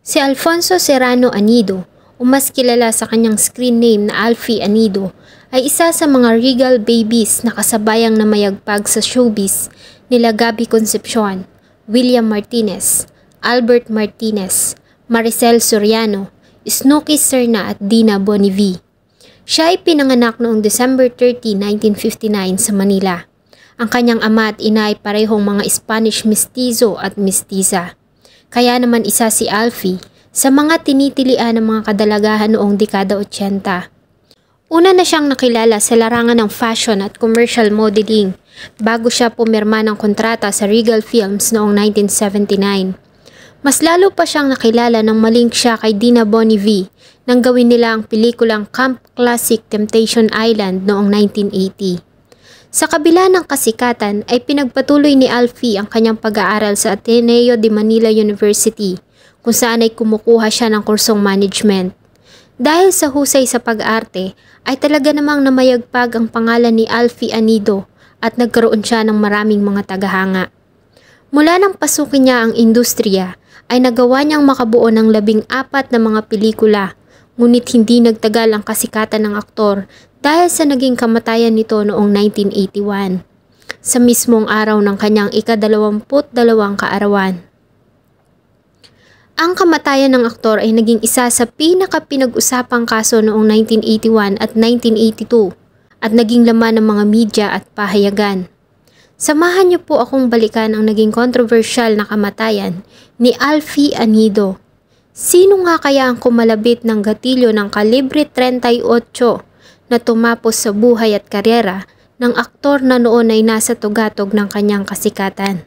Si Alfonso Serrano Anido, o mas kilala sa kanyang screen name na Alfie Anido, ay isa sa mga regal babies na kasabayang namayagpag sa showbiz nila Gabby Concepcion, William Martinez, Albert Martinez, Maricel Soriano, Snooki Serna at Dina Bonnevie. Siya ay pinanganak noong December 30, 1959 sa Manila. Ang kanyang ama at ina ay parehong mga Spanish mestizo at mestiza. Kaya naman isa si Alfie sa mga tinitilian ng mga kadalagahan noong dekada 80. Una na siyang nakilala sa larangan ng fashion at commercial modeling bago siya pumirma ng kontrata sa Regal Films noong 1979. Mas lalo pa siyang nakilala nang malink siya kay Dina Bonnevie nang gawin nila ang pelikulang Camp Classic Temptation Island noong 1980. Sa kabila ng kasikatan ay pinagpatuloy ni Alfie ang kanyang pag-aaral sa Ateneo de Manila University kung saan ay kumukuha siya ng kursong management. Dahil sa husay sa pag-arte ay talaga namang namayagpag ang pangalan ni Alfie Anido at nagkaroon siya ng maraming mga tagahanga. Mula nang pasukin niya ang industriya ay nagawa niyang makabuo ng 14 na mga pelikula, ngunit hindi nagtagal ang kasikatan ng aktor dahil sa naging kamatayan nito noong 1981, sa mismong araw ng kanyang ika-22 kaarawan. Ang kamatayan ng aktor ay naging isa sa pinaka-pinag-usapang kaso noong 1981 at 1982 at naging laman ng mga media at pahayagan. Samahan niyo po akong balikan ang naging kontrobersyal na kamatayan ni Alfie Anido. Sino nga kaya ang kumalabit ng gatilyo ng kalibre 38 na tumapos sa buhay at karyera ng aktor na noon ay nasa tugatog ng kanyang kasikatan?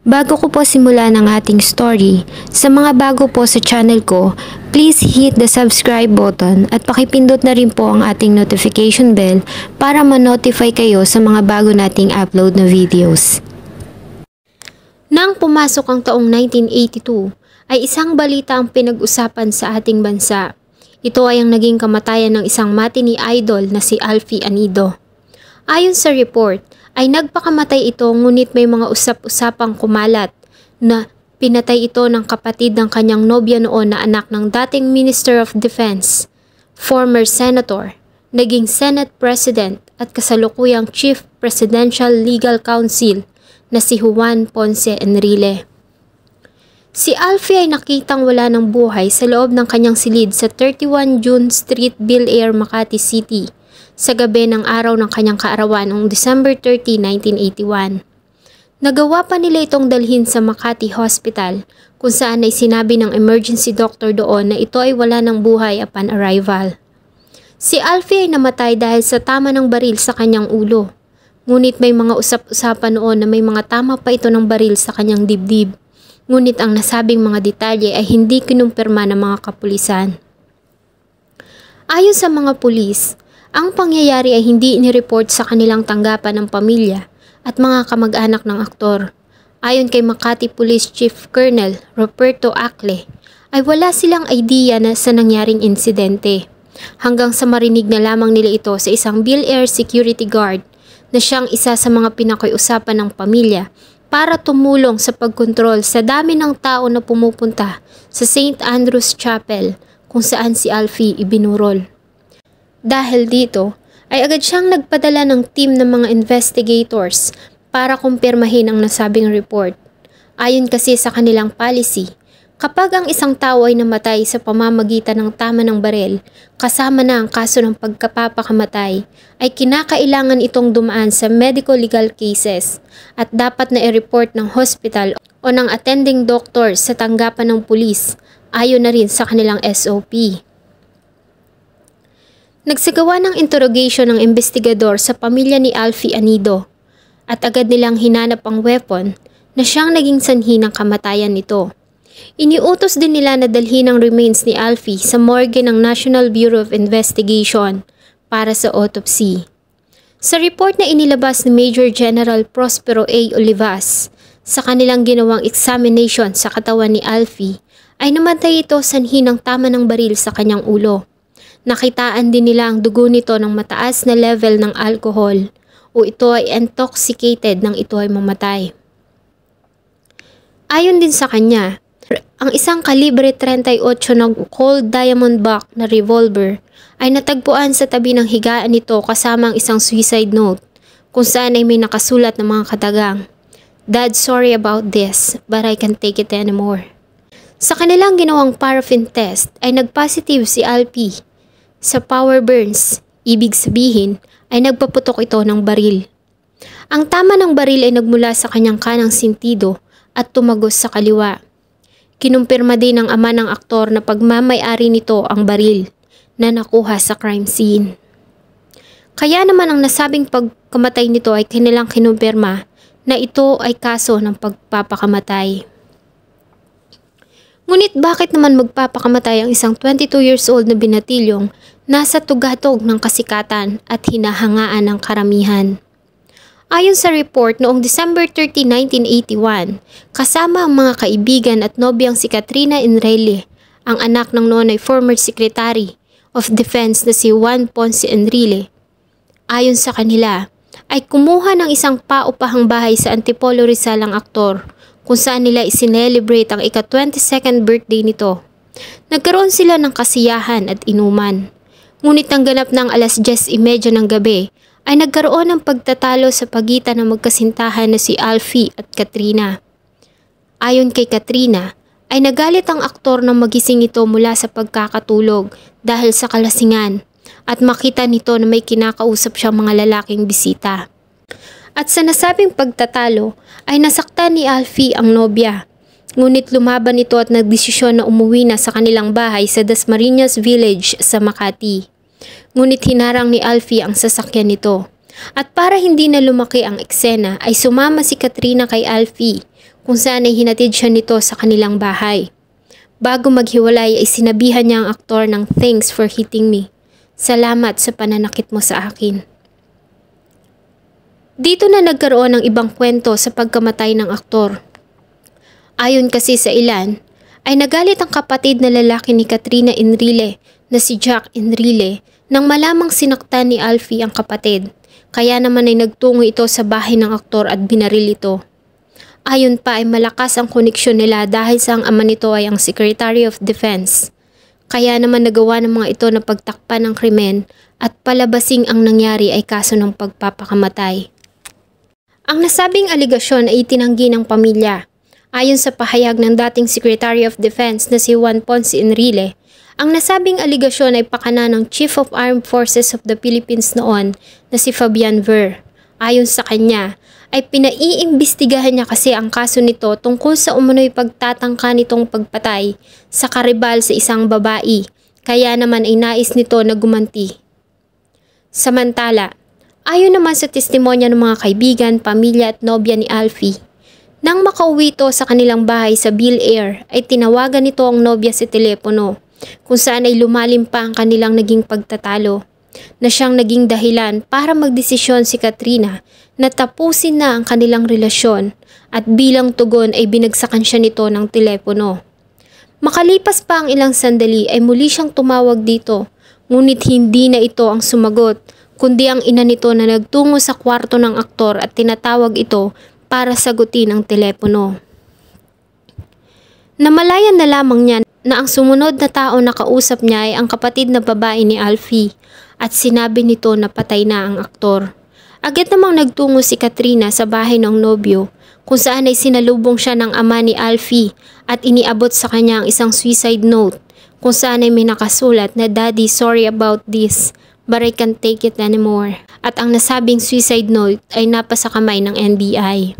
Bago ko po simulan ang ating story, sa mga bago po sa channel ko, please hit the subscribe button at pakipindot na rin po ang ating notification bell para ma-notify kayo sa mga bago nating upload na videos. Nang pumasok ang taong 1982, ay isang balita ang pinag-usapan sa ating bansa. Ito ay ang naging kamatayan ng isang matinee idol na si Alfie Anido. Ayon sa report, ay nagpakamatay ito ngunit may mga usap-usapang kumalat na pinatay ito ng kapatid ng kanyang nobya noon na anak ng dating Minister of Defense, former Senator, naging Senate President at kasalukuyang Chief Presidential Legal Counsel na si Juan Ponce Enrile. Si Alfie ay nakitang wala ng buhay sa loob ng kanyang silid sa 31 June Street, Bel Air, Makati City sa gabi ng araw ng kanyang kaarawan noong December 30, 1981. Nagawa pa nila itong dalhin sa Makati Hospital kung saan ay sinabi ng emergency doctor doon na ito ay wala ng buhay upon arrival. Si Alfie ay namatay dahil sa tama ng baril sa kanyang ulo. Ngunit may mga usap-usapan noon na may mga tama pa ito ng baril sa kanyang dibdib. Ngunit ang nasabing mga detalye ay hindi kinumpirma ng mga kapulisan. Ayon sa mga pulis, ang pangyayari ay hindi inireport sa kanilang tanggapan ng pamilya at mga kamag-anak ng aktor. Ayon kay Makati Police Chief Colonel Roberto Acle, ay wala silang idea na sa nangyaring insidente. Hanggang sa marinig na lamang nila ito sa isang Bel Air security guard na siyang isa sa mga pinakiusapan ng pamilya para tumulong sa pagkontrol sa dami ng tao na pumupunta sa St. Andrew's Chapel kung saan si Alfie ibinurol. Dahil dito, ay agad siyang nagpadala ng team ng mga investigators para kumpirmahin ang nasabing report. Ayon kasi sa kanilang policy, kapag ang isang tao ay namatay sa pamamagitan ng tama ng baril, kasama na ang kaso ng pagkapapakamatay, ay kinakailangan itong dumaan sa medical legal cases at dapat na i-report ng hospital o ng attending doctor sa tanggapan ng pulis, ayon na rin sa kanilang SOP. Nagsagawa ng interrogation ng investigador sa pamilya ni Alfie Anido at agad nilang hinanap ang weapon na siyang naging sanhi ng kamatayan nito. Iniutos din nila na dalhin ang remains ni Alfie sa morgue ng National Bureau of Investigation para sa autopsy. Sa report na inilabas ni Major General Prospero A. Olivas, sa kanilang ginawang examination sa katawan ni Alfie, ay namatay ito sanhi ng tama ng baril sa kanyang ulo. Nakitaan din nila ang dugo nito ng mataas na level ng alcohol o ito ay intoxicated nang ito ay mamatay. Ayon din sa kanya, ang isang kalibre 38 na cold diamond back na revolver ay natagpuan sa tabi ng higaan nito kasama ang isang suicide note kung saan ay may nakasulat ng mga katagang, "Dad, sorry about this, but I can't take it anymore." Sa kanilang ginawang paraffin test ay nagpositive si Alfie sa power burns, ibig sabihin ay nagpaputok ito ng baril. Ang tama ng baril ay nagmula sa kanyang kanang sentido at tumagos sa kaliwa. Kinumpirma din ng ama ng aktor na pagmamay-ari nito ang baril na nakuha sa crime scene. Kaya naman ang nasabing pagkamatay nito ay kanilang kinumpirma na ito ay kaso ng pagpapakamatay. Ngunit bakit naman magpapakamatay ang isang 22 years old na binatilyong nasa tugatog ng kasikatan at hinahangaan ng karamihan? Ayon sa report, noong December 30, 1981, kasama ang mga kaibigan at nobyang si Katrina Enrile, ang anak ng noonay former Secretary of Defense na si Juan Ponce Enrile. Ayon sa kanila, ay kumuha ng isang paupahang bahay sa Antipolo Rizal ang aktor, kung saan nila isinelebrate ang ika-22nd birthday nito. Nagkaroon sila ng kasiyahan at inuman. Ngunit ang ganap ng alas 10:30 ng gabi ay nagkaroon ng pagtatalo sa pagitan ng magkasintahan na si Alfie at Katrina. Ayon kay Katrina, ay nagalit ang aktor nang magising ito mula sa pagkakatulog dahil sa kalasingan at makita nito na may kinakausap siyang mga lalaking bisita. At sa nasabing pagtatalo ay nasaktan ni Alfie ang nobya. Ngunit lumaban ito at nagdesisyon na umuwi na sa kanilang bahay sa Dasmariñas Village sa Makati. Ngunit hinarang ni Alfie ang sasakyan nito. At para hindi na lumaki ang eksena ay sumama si Katrina kay Alfie kung saan ay hinatid siya nito sa kanilang bahay. Bago maghiwalay ay sinabihan niya ang aktor ng "Thanks for hitting me. Salamat sa pananakit mo sa akin." Dito na nagkaroon ng ibang kwento sa pagkamatay ng aktor. Ayon kasi sa ilan, ay nagalit ang kapatid na lalaki ni Katrina Enrile na si Jack Enrile nang malamang sinaktan ni Alfie ang kapatid. Kaya naman ay nagtungo ito sa bahay ng aktor at binaril ito. Ayon pa ay malakas ang koneksyon nila dahil sa ang ama nito ay ang Secretary of Defense. Kaya naman nagawa ng mga ito na pagtakpan ng krimen at palabasing ang nangyari ay kaso ng pagpapakamatay. Ang nasabing aligasyon ay itinanggi ng pamilya. Ayon sa pahayag ng dating Secretary of Defense na si Juan Ponce Enrile, ang nasabing aligasyon ay pakana ng Chief of Armed Forces of the Philippines noon na si Fabian Ver. Ayon sa kanya, ay pinaiimbestigahan niya kasi ang kaso nito tungkol sa umunoy pagtatangka nitong pagpatay sa karibal sa isang babae, kaya naman ay nais nito na gumanti. Samantala, ayon naman sa testimonya ng mga kaibigan, pamilya at nobya ni Alfie, nang makauwi ito sa kanilang bahay sa Bill Air ay tinawagan nito ang nobya sa telepono kung saan ay lumalim pa ang kanilang naging pagtatalo na siyang naging dahilan para magdesisyon si Katrina na tapusin na ang kanilang relasyon at bilang tugon ay binagsakan siya nito ng telepono. Makalipas pa ang ilang sandali ay muli siyang tumawag dito ngunit hindi na ito ang sumagot kundi ang ina nito na nagtungo sa kwarto ng aktor at tinatawag ito para sagutin ang telepono. Namalayan na lamang niya na ang sumunod na tao na kausap niya ay ang kapatid na babae ni Alfie at sinabi nito na patay na ang aktor. Agad namang nagtungo si Katrina sa bahay ng nobyo kung saan ay sinalubong siya ng ama ni Alfie at iniabot sa kanya ang isang suicide note kung saan ay may nakasulat na "Daddy, sorry about this, but I can't take it anymore." At ang nasabing suicide note ay napasa kamay ng NBI.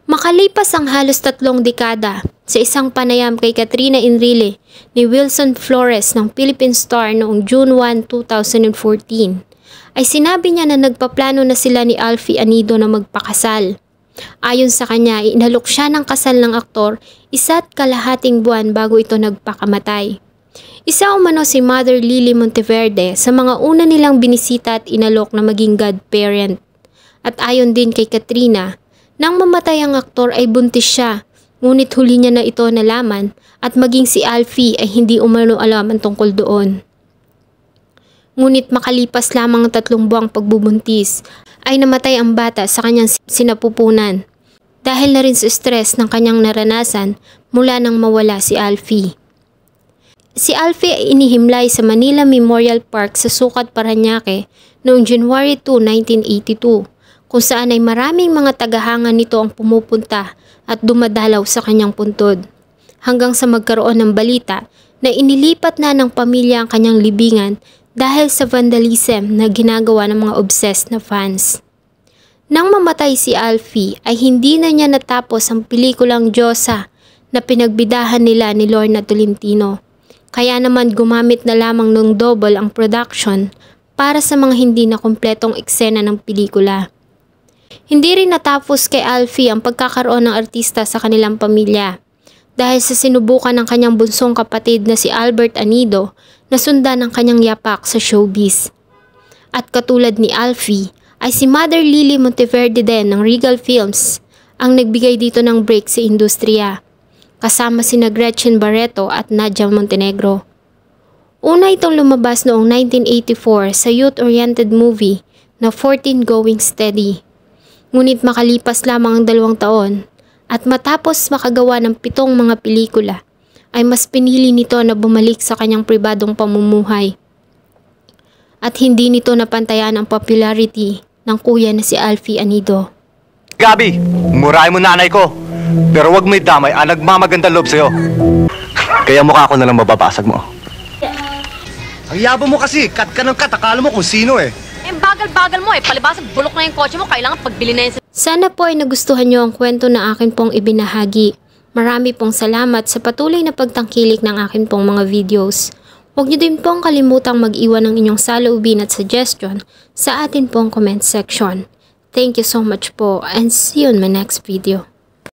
Makalipas ang halos 3 dekada sa isang panayam kay Katrina Enrile ni Wilson Flores ng Philippine Star noong June 1, 2014, ay sinabi niya na nagpaplano na sila ni Alfie Anido na magpakasal. Ayon sa kanya, inalok siya ng kasal ng aktor 1.5 buwan bago ito nagpakamatay. Isa umano si Mother Lily Monteverde sa mga una nilang binisita at inalok na maging godparent. At ayon din kay Katrina, nang mamatay ang aktor ay buntis siya, ngunit huli niya na ito nalaman at maging si Alfie ay hindi umano alam ang tungkol doon. Ngunit makalipas lamang ang 3 buwang pagbubuntis ay namatay ang bata sa kanyang sinapupunan. dahil na rin sa stress ng kanyang naranasan mula nang mawala si Alfie. Si Alfie ay inihimlay sa Manila Memorial Park sa Sucat, Parañaque noong January 2, 1982, kung saan ay maraming mga tagahanga nito ang pumupunta at dumadalaw sa kanyang puntod, hanggang sa magkaroon ng balita na inilipat na ng pamilya ang kanyang libingan dahil sa vandalism na ginagawa ng mga obsessed na fans. Nang mamatay si Alfie ay hindi na niya natapos ang pelikulang Diyosa na pinagbidahan nila ni Lorna Tolentino. Kaya naman gumamit na lamang ng double ang production para sa mga hindi na kumpletong eksena ng pelikula. Hindi rin natapos kay Alfie ang pagkakaroon ng artista sa kanilang pamilya dahil sa sinubukan ng kanyang bunsong kapatid na si Albert Anido na sundan ang kanyang yapak sa showbiz. At katulad ni Alfie ay si Mother Lily Monteverde din ng Regal Films ang nagbigay dito ng break sa industriya, kasama sina Gretchen Barreto at Nadia Montenegro. Una itong lumabas noong 1984 sa youth-oriented movie na 14 Going Steady. Ngunit makalipas lamang ang 2 taon at matapos makagawa ng 7 mga pelikula, ay mas pinili nito na bumalik sa kanyang pribadong pamumuhay. At hindi nito napantayan ang popularity ng kuya na si Alfie Anido. Gabi, murahin mo nanay ko. Pero wag may damay ang nagmamaganda loob sa'yo. Kaya mukha ko na lang mababasag mo. Ang yabo mo kasi, kat ka ng kat, akala mo kung sino eh. Bagal-bagal mo palibasa bulok na yung kotse mo, kailangan pagbili na yun. Sana po ay nagustuhan niyo ang kwento na akin pong ibinahagi. Marami pong salamat sa patuloy na pagtangkilik ng akin pong mga videos. Huwag niyo din pong kalimutang mag-iwan ng inyong saloobin at suggestion sa atin pong comment section. Thank you so much po and see you in my next video.